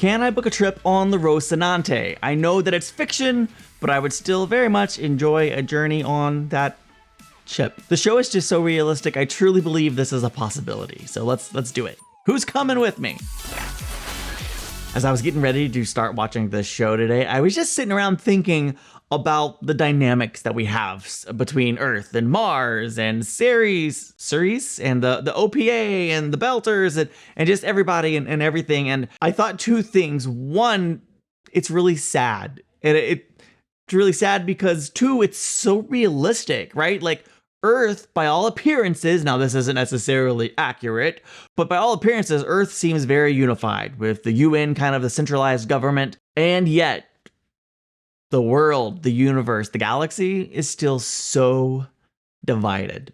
Can I book a trip on the Rocinante? I know that it's fiction, but I would still very much enjoy a journey on that ship. The show is just so realistic. I truly believe this is a possibility. So let's do it. Who's coming with me? As I was getting ready to start watching this show today, I was just sitting around thinking about the dynamics that we have between Earth and Mars and Ceres and the OPA and the Belters and just everybody and everything. And I thought two things. One, it's really sad. And it's really sad because two, it's so realistic, right? Like Earth, by all appearances, now this isn't necessarily accurate, but by all appearances, Earth seems very unified with the UN kind of the centralized government. And yet, the world, the universe, the galaxy is still so divided.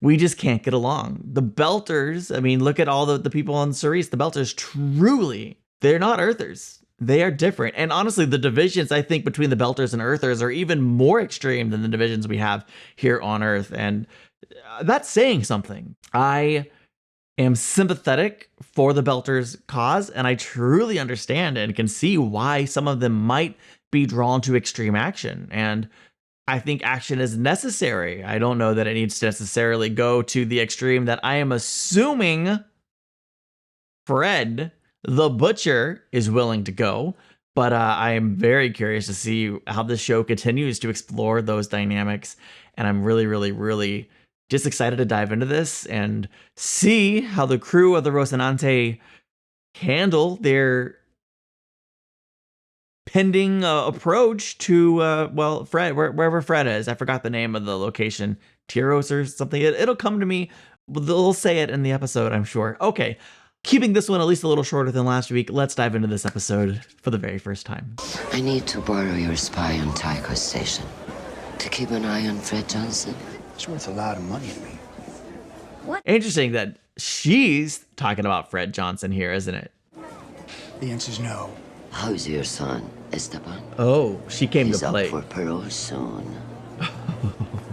We just can't get along. The Belters, I mean, look at all the people on Ceres. The Belters truly, they're not Earthers. They are different. And honestly, the divisions, I think, between the Belters and Earthers are even more extreme than the divisions we have here on Earth. And that's saying something. I am sympathetic for the Belters' cause, and I truly understand and can see why some of them might be drawn to extreme action. And I think action is necessary. I don't know that it needs to necessarily go to the extreme that I am assuming Fred the Butcher is willing to go. But I am very curious to see how this show continues to explore those dynamics. And I'm really, really, really just excited to dive into this and see how the crew of the Rocinante handle their pending approach to, well, Fred, wherever Fred is. I forgot the name of the location. Tyros or something. It'll come to me. They'll say it in the episode, I'm sure. Okay. Keeping this one at least a little shorter than last week, let's dive into this episode for the very first time. I need to borrow your spy on Tycho station to keep an eye on Fred Johnson. It's worth a lot of money to me. What? Interesting that she's talking about Fred Johnson here, isn't it? The answer's no. How's your son, Esteban? Oh, she came He's to play. up for parole soon.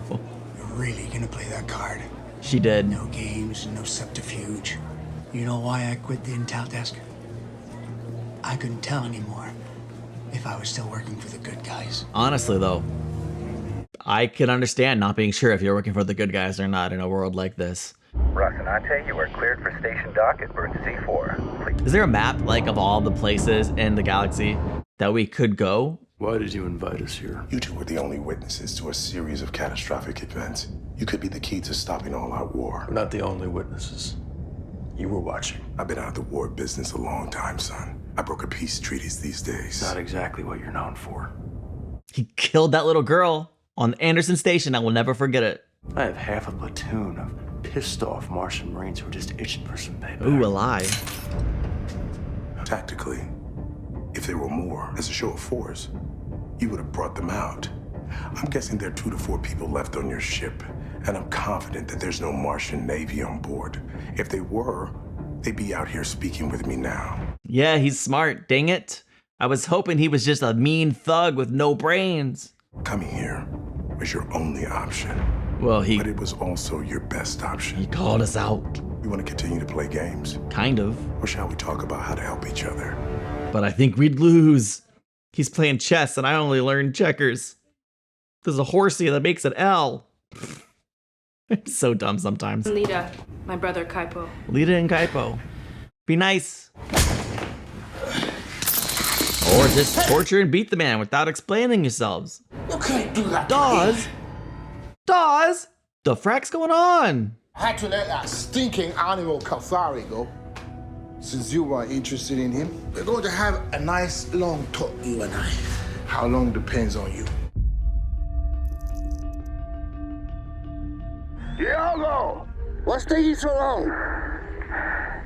You're really gonna play that card? She did. No games, no subterfuge. You know why I quit the intel desk? I couldn't tell anymore if I was still working for the good guys. Honestly, though, I can understand not being sure if you're working for the good guys or not in a world like this. Rocinante, you are cleared for station dock at berth C4. Please. Is there a map, like, of all the places in the galaxy that we could go? Why did you invite us here? You two were the only witnesses to a series of catastrophic events. You could be the key to stopping all-out war. We're not the only witnesses. You were watching. I've been out of the war business a long time, son. I broker peace treaties these days. Not exactly what you're known for. He killed that little girl on Anderson Station. I will never forget it. I have half a platoon of pissed off Martian Marines who are just itching for some payback. Ooh, a lie. Tactically, if there were more, as a show of force, you would have brought them out. I'm guessing there are 2 to 4 people left on your ship, and I'm confident that there's no Martian Navy on board. If they were, they'd be out here speaking with me now. Yeah, he's smart. Dang it. I was hoping he was just a mean thug with no brains. Coming here was your only option. Well, But it was also your best option. he called us out. You want to continue to play games? Kind of. Or shall we talk about how to help each other? But I think we'd lose. He's playing chess and I only learned checkers. There's a horsey that makes an L. It's so dumb sometimes. Lita, my brother Kaipo. Lita and Kaipo. Be nice. Or just torture and beat the man without explaining yourselves. You can't do that. Dawes? Dawes? The frack's going on? I had to let that stinking animal Kafari go. Since you weren't interested in him, we're going to have a nice long talk, you and I. How long depends on you. Diogo! What's taking so long?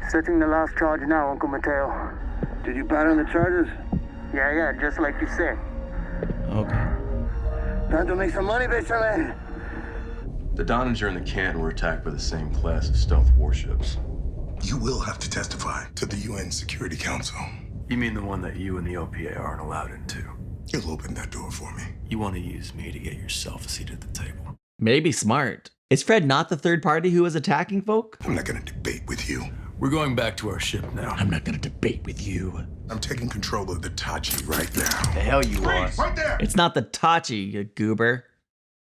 Setting the last charge now, Uncle Mateo. Did you pattern the charges? Yeah, just like you said. Okay. Time to make some money, Bechamel. The Donninger and the Can were attacked by the same class of stealth warships. You will have to testify to the UN Security Council. You mean the one that you and the OPA aren't allowed into? You'll open that door for me. You want to use me to get yourself a seat at the table. Maybe smart. Is Fred not the third party who was attacking folk? I'm not going to debate with you. We're going back to our ship now. I'm not going to debate with you. I'm taking control of the Tachi right now. The hell you are. Right there! It's not the Tachi, you goober.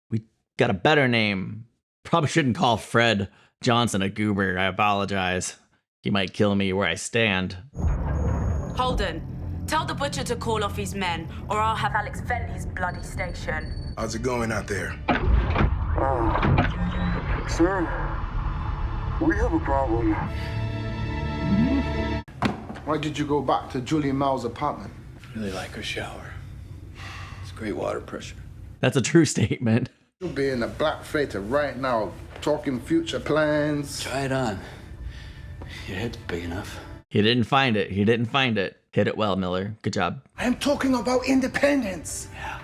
We got a better name. Probably shouldn't call Fred Johnson a goober. I apologize. He might kill me where I stand. Holden, tell the butcher to call off his men, or I'll have Alex vent his bloody station. How's it going out there? Sir, we have a problem. Why did you go back to Julie Mao's apartment? Really like her shower. It's great water pressure. That's a true statement. You'll be in the black theater right now, talking future plans. Try it on. Your head's big enough. He didn't find it. He didn't find it. Hit it well, Miller. Good job. I'm talking about independence. Yeah.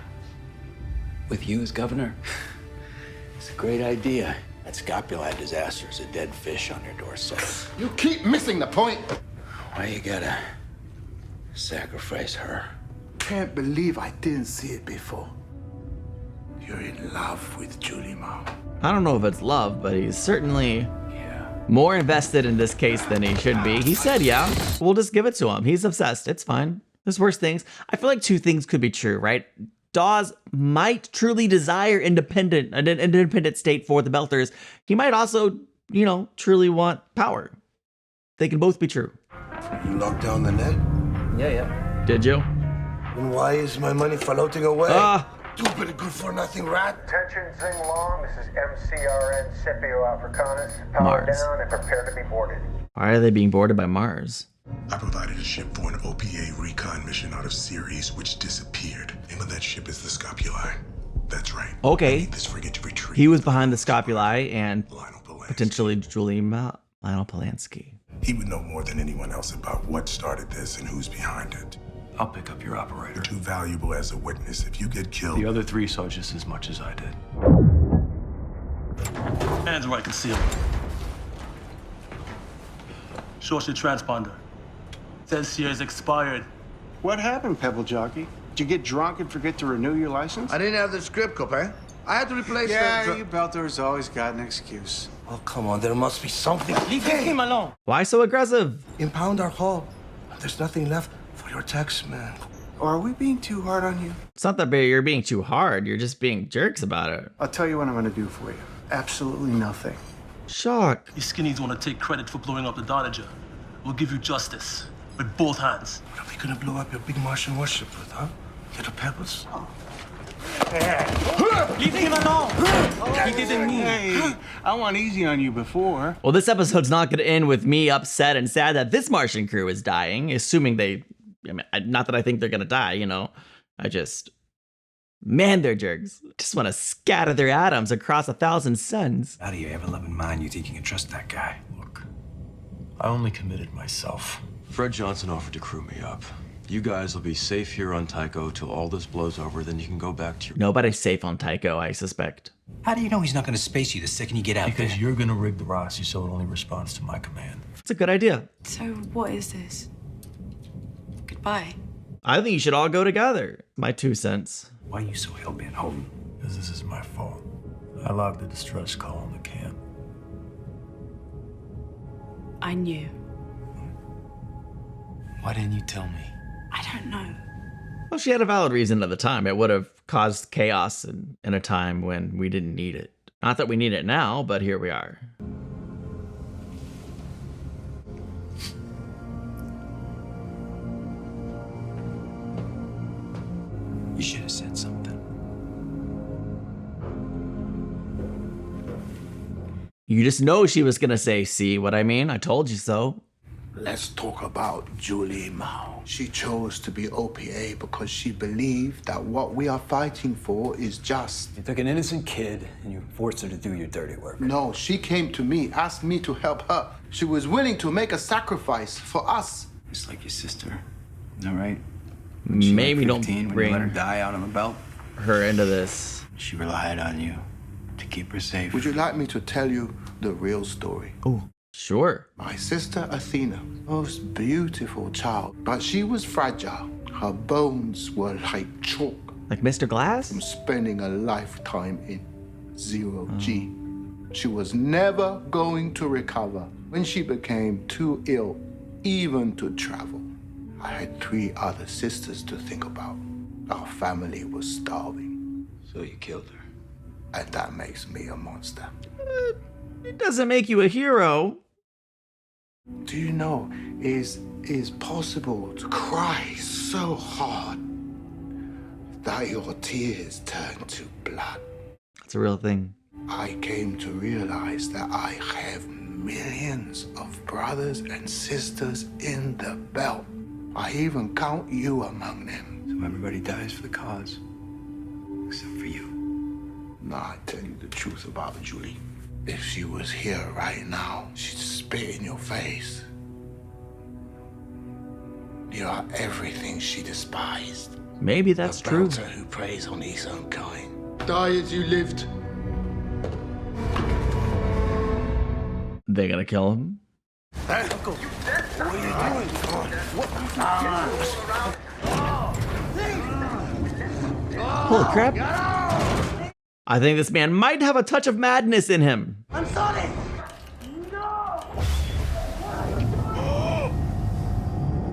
With you as governor, it's a great idea. That Scapula disaster is a dead fish on your doorstep. You keep missing the point. Why you gotta sacrifice her? Can't believe I didn't see it before. You're in love with Julie Mao. I don't know if it's love, but he's certainly more invested in this case than he should be. He said, yeah, we'll just give it to him. He's obsessed. It's fine. There's worse things. I feel like two things could be true, right? Dawes might truly desire an independent state for the Belters. He might also, you know, truly want power. They can both be true. You locked down the net? Yeah. Did you? Then why is my money floating away? Stupid good-for-nothing rat. Attention, Zing Long. This is MCRN Scipio Africanus. Power Mars. down and prepare to be boarded. Why are they being boarded by Mars? I provided a ship for an OPA recon mission out of Ceres, which disappeared. Name of that ship is the Scapuli. That's right. Okay. I need this frigate to retrieve. He was behind the Scapuli and potentially Lionel Polanski. He would know more than anyone else about what started this and who's behind it. I'll pick up your operator. You're too valuable as a witness. If you get killed... The other three saw just as much as I did. Hands right concealed. Short your transponder. Says here is expired. What happened, Pebble Jockey? Did you get drunk and forget to renew your license? I didn't have the script, Copain. I had to replace Yeah, you Belters always got an excuse. Oh, come on, there must be something. Leave him alone. Why so aggressive? Impound our hull. There's nothing left for your tax man. Are we being too hard on you? It's not that you're being too hard. You're just being jerks about it. I'll tell you what I'm gonna do for you. Absolutely nothing. Shock. You skinnies want to take credit for blowing up the Donager. We'll give you justice with both hands. What are we gonna blow up your big Martian warship with, huh? Get the pebbles? Leave him alone. He didn't mean. Hey, I went easy on you before. Well, this episode's not going to end with me upset and sad that this Martian crew is dying, assuming they... I mean, not that I think they're going to die, you know. I just... Man, they're jerks. Just want to scatter their atoms across 1,000 suns. Out of your ever-loving mind, you think you can trust that guy? Look, I only committed myself. Fred Johnson offered to crew me up. You guys will be safe here on Tycho till all this blows over, then you can go back to your... Nobody's safe on Tycho, I suspect. How do you know he's not going to space you the second you get out there? Because you're going to rig the Rossi so it only responds to my command. It's a good idea. So what is this? Goodbye. I think you should all go together. My 2 cents. Why are you so hell-bent, Holden? Because this is my fault. I logged the distress call in the camp. I knew. Why didn't you tell me? I don't know. Well, she had a valid reason at the time. It would have caused chaos in a time when we didn't need it. Not that we need it now, but here we are. You should have said something. You just know she was gonna say, see what I mean? I told you so. Let's talk about Julie Mao. She chose to be OPA because she believed that what we are fighting for is just. You took an innocent kid and you forced her to do your dirty work. No, she came to me, asked me to help her. She was willing to make a sacrifice for us. Just like your sister. Is that right? Maybe don't when bring you let her die out on the belt. her into this. She relied on you to keep her safe. Would you like me to tell you the real story? Oh, sure. My sister Athena, most beautiful child, but she was fragile. Her bones were like chalk. Like Mr. Glass? From spending a lifetime in 0G. She was never going to recover when she became too ill even to travel. I had 3 other sisters to think about. Our family was starving. So you killed her. And that makes me a monster. It doesn't make you a hero. Do you know, it is possible to cry so hard that your tears turn to blood. It's a real thing. I came to realize that I have millions of brothers and sisters in the belt. I even count you among them. So everybody dies for the cause. Except for you. Now I tell you the truth about Julie. If she was here right now, she'd spit in your face. You are everything she despised. Maybe that's true. A belter who preys on his own kind. Die as you lived. They're gonna kill him. Hey, Uncle, what are you doing? Come on. Holy crap. I think this man might have a touch of madness in him. I'm sorry.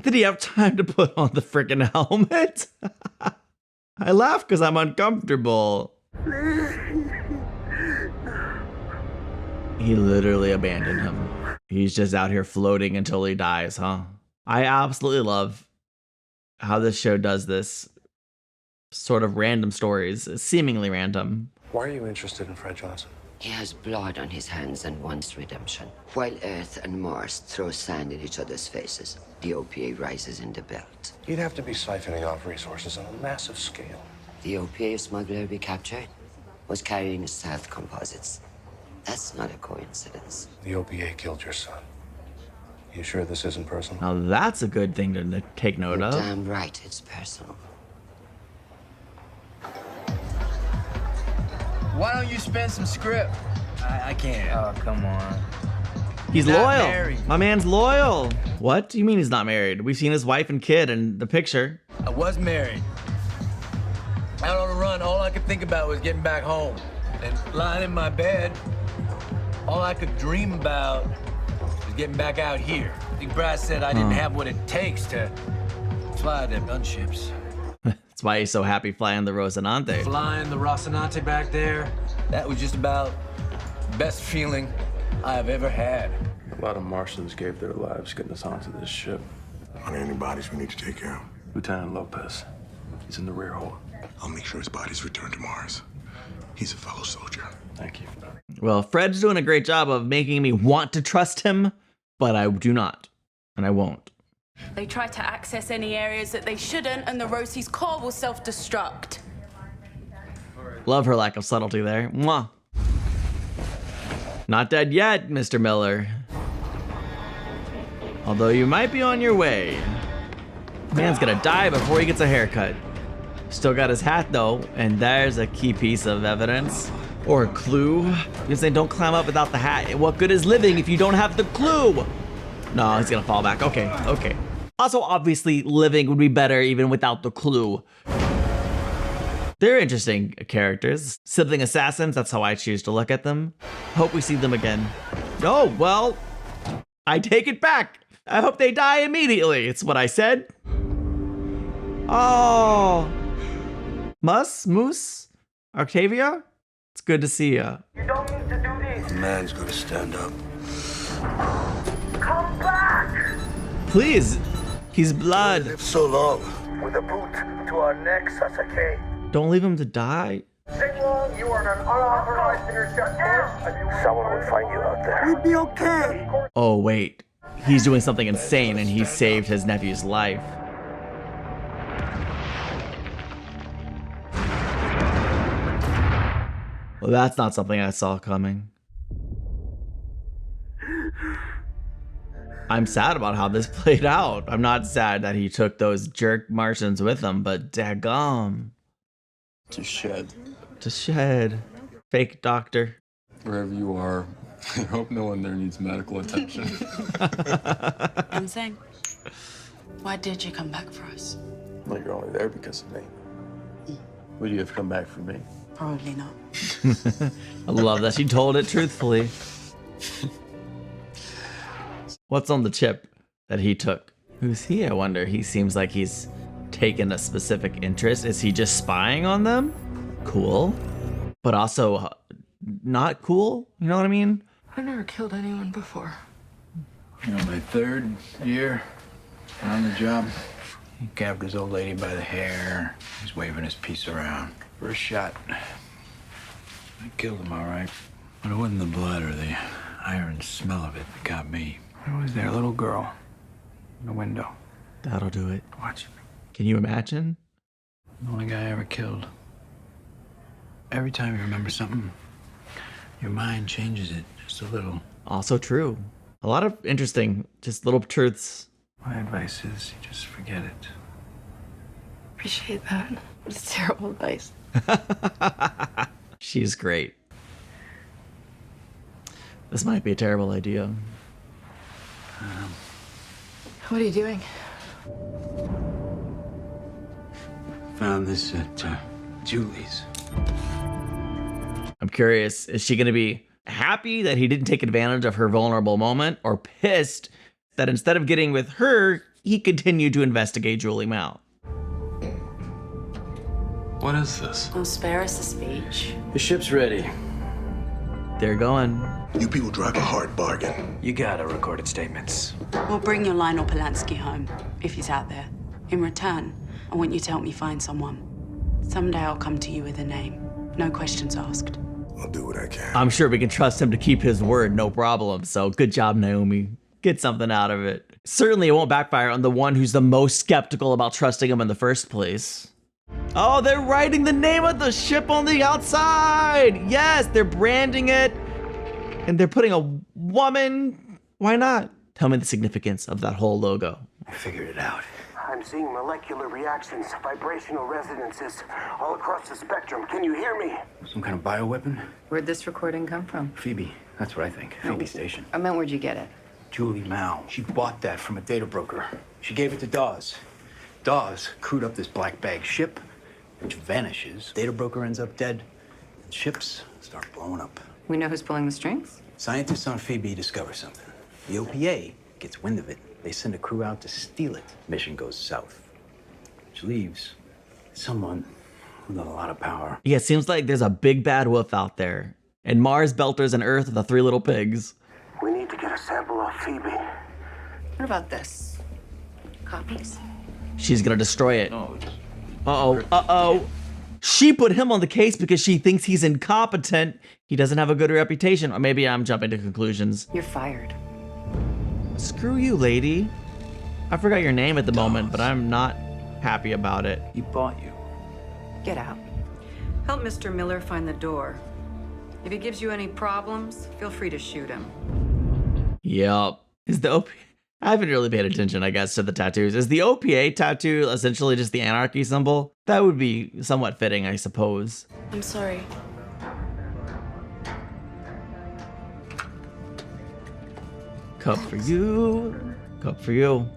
Did he have time to put on the freaking helmet? I laugh because I'm uncomfortable. He literally abandoned him. He's just out here floating until he dies, huh? I absolutely love how this show does this sort of random stories, seemingly random. Why are you interested in Fred Johnson? He has blood on his hands and wants redemption. While Earth and Mars throw sand in each other's faces, the OPA rises in the belt. You'd have to be siphoning off resources on a massive scale. The OPA smuggler we captured was carrying stealth composites. That's not a coincidence. The OPA killed your son. You sure this isn't personal? Now that's a good thing to take note You're of. damn right it's personal. Why don't you spend some script? I can't. Oh, come on. He's Not loyal. married. My man's loyal. What do you mean he's not married? We've seen his wife and kid in the picture. I was married. Out on a run, all I could think about was getting back home. And lying in my bed, all I could dream about was getting back out here. I think Brad said I didn't have what it takes to fly them gunships. That's why he's so happy flying the Rocinante. Flying the Rocinante back there, that was just about the best feeling I've ever had. A lot of Martians gave their lives getting us onto this ship. Are there any bodies we need to take care of? Lieutenant Lopez. He's in the rear hold. I'll make sure his body's returned to Mars. He's a fellow soldier. Thank you. Well, Fred's doing a great job of making me want to trust him, but I do not, and I won't. They try to access any areas that they shouldn't, and the Rosie's core will self-destruct. Love her lack of subtlety there. Mwah. Not dead yet, Mr. Miller. Although you might be on your way. Man's gonna die before he gets a haircut. Still got his hat though, and there's a key piece of evidence. Or a clue. You're saying don't climb up without the hat. What good is living if you don't have the clue? No, he's gonna fall back. Okay, okay. Also, obviously, living would be better even without the clue. They're interesting characters. Sibling assassins, that's how I choose to look at them. Hope we see them again. Oh, well, I take it back. I hope they die immediately. It's what I said. Oh. Moose? Octavia? It's good to see ya. You don't need to do this. A man's gonna stand up. Come back! Please. He's blood. Lived so long. With a boot to our necks, Sasuke. Don't leave him to die. Sing-Long, you are an unauthorized intercept force. Someone will find you out there. We'd be okay. Oh, wait. He's doing something insane and he saved his nephew's life. Well, that's not something I saw coming. I'm sad about how this played out. I'm not sad that he took those jerk Martians with him, but daggum. To shed. To shed. Fake doctor. Wherever you are, I hope no one there needs medical attention. I'm saying, why did you come back for us? Well, you're only there because of me. Would you have come back for me? Probably not. I love that she told it truthfully. What's on the chip that he took? Who's he, I wonder? He seems like he's taken a specific interest. Is he just spying on them? Cool. But also not cool? You know what I mean? I've never killed anyone before. You know, my 3rd year on the job, he grabbed his old lady by the hair. He's waving his piece around. First shot. I killed him, all right. But it wasn't the blood or the iron smell of it that got me. It was their little girl in the window. That'll do it. Watching me. Can you imagine? The only guy I ever killed. Every time you remember something, your mind changes it just a little. Also true. A lot of interesting, just little truths. My advice is you just forget it. Appreciate that. It's terrible advice. She's great. This might be a terrible idea. What are you doing? Found this at Julie's. I'm curious, is she going to be happy that he didn't take advantage of her vulnerable moment, or pissed that instead of getting with her, he continued to investigate Julie Mao? What is this? Oh, spare us a speech. The ship's ready. They're going. You people drive a hard bargain. You got our recorded statements. We'll bring your Lionel Polanski home, if he's out there. In return, I want you to help me find someone. Someday I'll come to you with a name. No questions asked. I'll do what I can. I'm sure we can trust him to keep his word, no problem. So good job, Naomi. Get something out of it. Certainly it won't backfire on the one who's the most skeptical about trusting him in the first place. Oh, they're writing the name of the ship on the outside. Yes, they're branding it. And they're putting a woman. Why not? Tell me the significance of that whole logo. I figured it out. I'm seeing molecular reactions, vibrational resonances all across the spectrum. Can you hear me? Some kind of bioweapon? Where'd this recording come from? Phoebe. That's what I think. Phoebe Station. I meant, where'd you get it? Julie Mao. She bought that from a data broker. She gave it to Dawes. Dawes crewed up this black bag ship, which vanishes. Data broker ends up dead. And ships start blowing up. We know who's pulling the strings? Scientists on Phoebe discover something. The OPA gets wind of it. They send a crew out to steal it. Mission goes south, which leaves someone with a lot of power. Yeah, it seems like there's a big bad wolf out there. And Mars, Belters, and Earth are the 3 little pigs. We need to get a sample of Phoebe. What about this? Copies? She's gonna destroy it. Uh-oh. She put him on the case because she thinks he's incompetent. He doesn't have a good reputation. Or maybe I'm jumping to conclusions. You're fired. Screw you, lady. I forgot your name at the moment, but I'm not happy about it. He bought you. Get out. Help Mr. Miller find the door. If he gives you any problems, feel free to shoot him. Yep. Is the OPA... I haven't really paid attention, I guess, to the tattoos. Is the OPA tattoo essentially just the anarchy symbol? That would be somewhat fitting, I suppose. I'm sorry. Cup for you. Cup for you.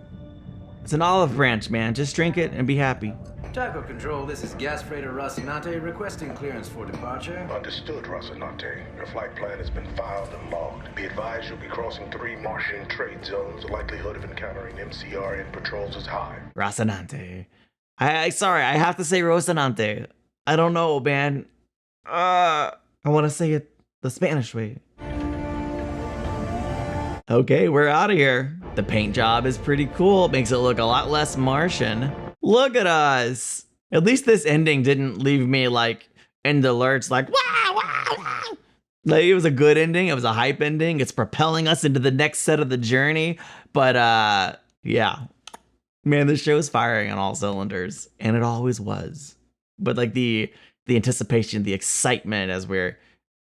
It's an olive branch, man. Just drink it and be happy. Tycho Control, this is gas freighter Rocinante requesting clearance for departure. Understood, Rocinante. Your flight plan has been filed and logged. Be advised you'll be crossing 3 Martian trade zones. The likelihood of encountering MCRN patrols is high. Rocinante. Sorry, I have to say Rocinante. I don't know, man. I want to say it the Spanish way. Okay, we're out of here. The paint job is pretty cool. It makes it look a lot less Martian. Look at us. At least this ending didn't leave me like in the lurch like, wow, wow, wow. Like, it was a good ending. It was a hype ending. It's propelling us into the next set of the journey. But yeah, man, this show is firing on all cylinders, and it always was. But like the anticipation, the excitement as we're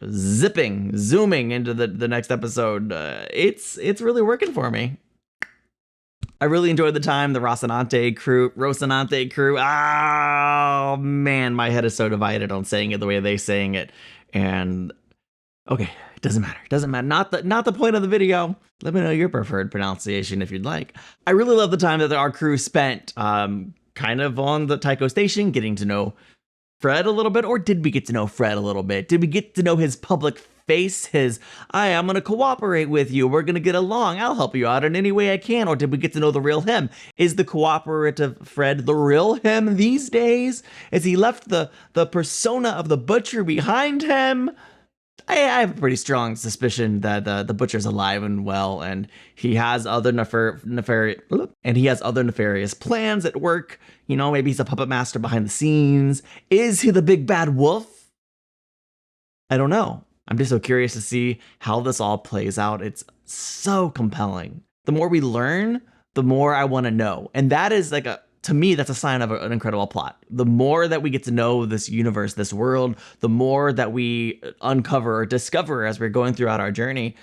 zooming into the next episode, it's really working for me. I really enjoyed the time, the Rocinante crew. Oh man, my head is so divided on saying it the way they saying it. And okay, it doesn't matter. Not the point of the video. Let me know your preferred pronunciation if you'd like. I really love the time that our crew spent kind of on the Tycho station, getting to know Fred a little bit. Or did we get to know Fred a little bit? Did we get to know his public face his, I'm going to cooperate with you. We're going to get along. I'll help you out in any way I can. Or did we get to know the real him? Is the cooperative Fred the real him these days? Has he left the persona of the butcher behind him? I have a pretty strong suspicion that the butcher's alive and well, and he has other nefarious plans at work. You know, maybe he's a puppet master behind the scenes. Is he the big bad wolf? I don't know. I'm just so curious to see how this all plays out. It's so compelling. The more we learn, the more I want to know. And that is to me, that's a sign of an incredible plot. The more that we get to know this universe, this world, the more that we uncover or discover as we're going throughout our journey,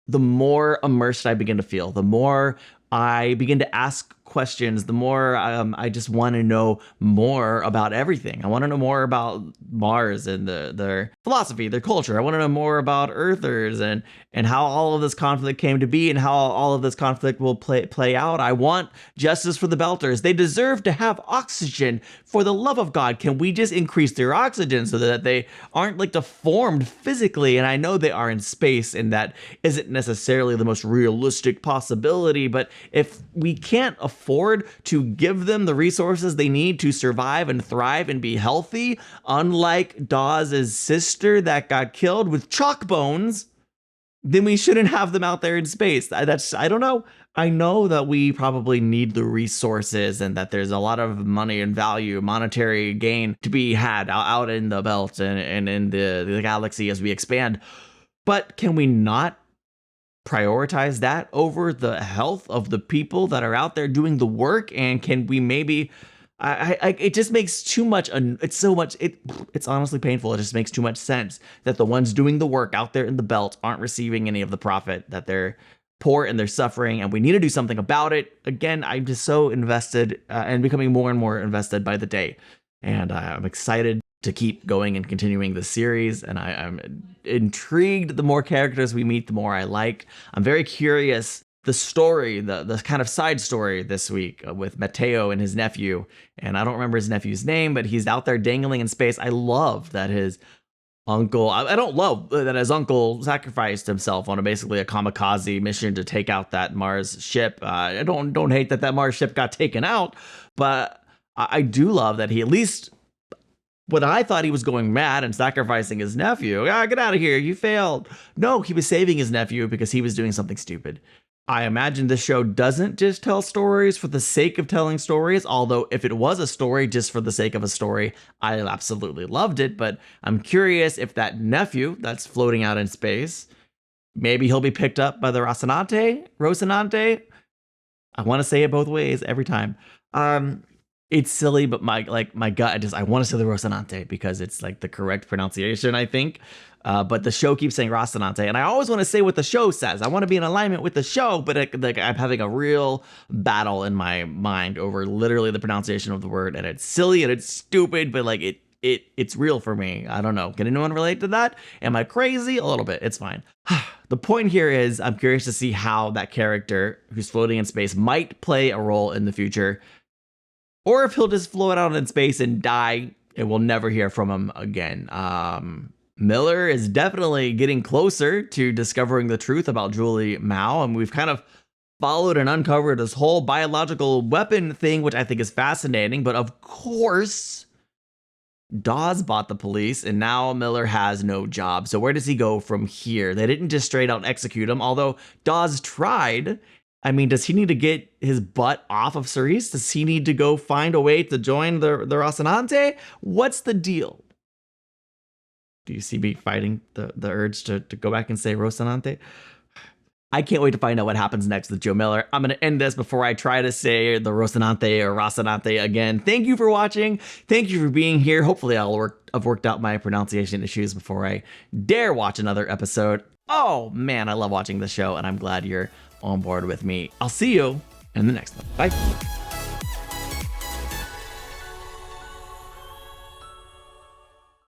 the more immersed I begin to feel, the more I begin to ask questions, the more I just want to know more about everything. I want to know more about Mars and their philosophy, their culture. I want to know more about Earthers and how all of this conflict came to be and how all of this conflict will play out. I want justice for the Belters. They deserve to have oxygen. For the love of God, can we just increase their oxygen so that they aren't deformed physically? And I know they are in space, and that isn't necessarily the most realistic possibility, but if we can't afford to give them the resources they need to survive and thrive and be healthy, unlike Dawes' sister that got killed with chalk bones, then we shouldn't have them out there in space. I don't know. I know that we probably need the resources and that there's a lot of money and value, monetary gain to be had out in the belt and in the galaxy as we expand. But can we not prioritize that over the health of the people that are out there doing the work? And can we maybe, it just makes too much, it's honestly painful. It just makes too much sense that the ones doing the work out there in the belt aren't receiving any of the profit, that they're poor and they're suffering, and we need to do something about it. Again, I'm just so invested and becoming more and more invested by the day. And I'm excited to keep going and continuing the series, and I'm intrigued. The more characters we meet, the more I like. I'm very curious. The story, the kind of side story this week with Mateo and his nephew, and I don't remember his nephew's name, but he's out there dangling in space. I love that his uncle, I don't love that his uncle sacrificed himself on basically a kamikaze mission to take out that Mars ship. I don't hate that Mars ship got taken out, but I do love that he at least, when I thought he was going mad and sacrificing his nephew, get out of here, you failed. No, he was saving his nephew because he was doing something stupid. I imagine this show doesn't just tell stories for the sake of telling stories, although if it was a story just for the sake of a story, I absolutely loved it. But I'm curious if that nephew that's floating out in space, maybe he'll be picked up by the Rocinante. I want to say it both ways every time. It's silly, but my gut, I want to say the Rocinante because it's the correct pronunciation, I think. But the show keeps saying Rocinante, and I always want to say what the show says. I want to be in alignment with the show, but I'm having a real battle in my mind over literally the pronunciation of the word, and it's silly and it's stupid, but it's real for me. I don't know. Can anyone relate to that? Am I crazy? A little bit. It's fine. The point here is I'm curious to see how that character who's floating in space might play a role in the future, or if he'll just float out in space and die and we'll never hear from him again. Miller is definitely getting closer to discovering the truth about Julie Mao, and we've kind of followed and uncovered this whole biological weapon thing, which I think is fascinating. But of course, Dawes bought the police, and now Miller has no job. So where does he go from here? They didn't just straight out execute him, although Dawes tried. I mean, does he need to get his butt off of Cerise? Does he need to go find a way to join the Rocinante? What's the deal? Do you see me fighting the urge to go back and say Rocinante? I can't wait to find out what happens next with Joe Miller. I'm going to end this before I try to say the Rocinante or Rocinante again. Thank you for watching. Thank you for being here. Hopefully I've worked out my pronunciation issues before I dare watch another episode. Oh man, I love watching this show, and I'm glad you're on board with me. I'll see you in the next one. Bye.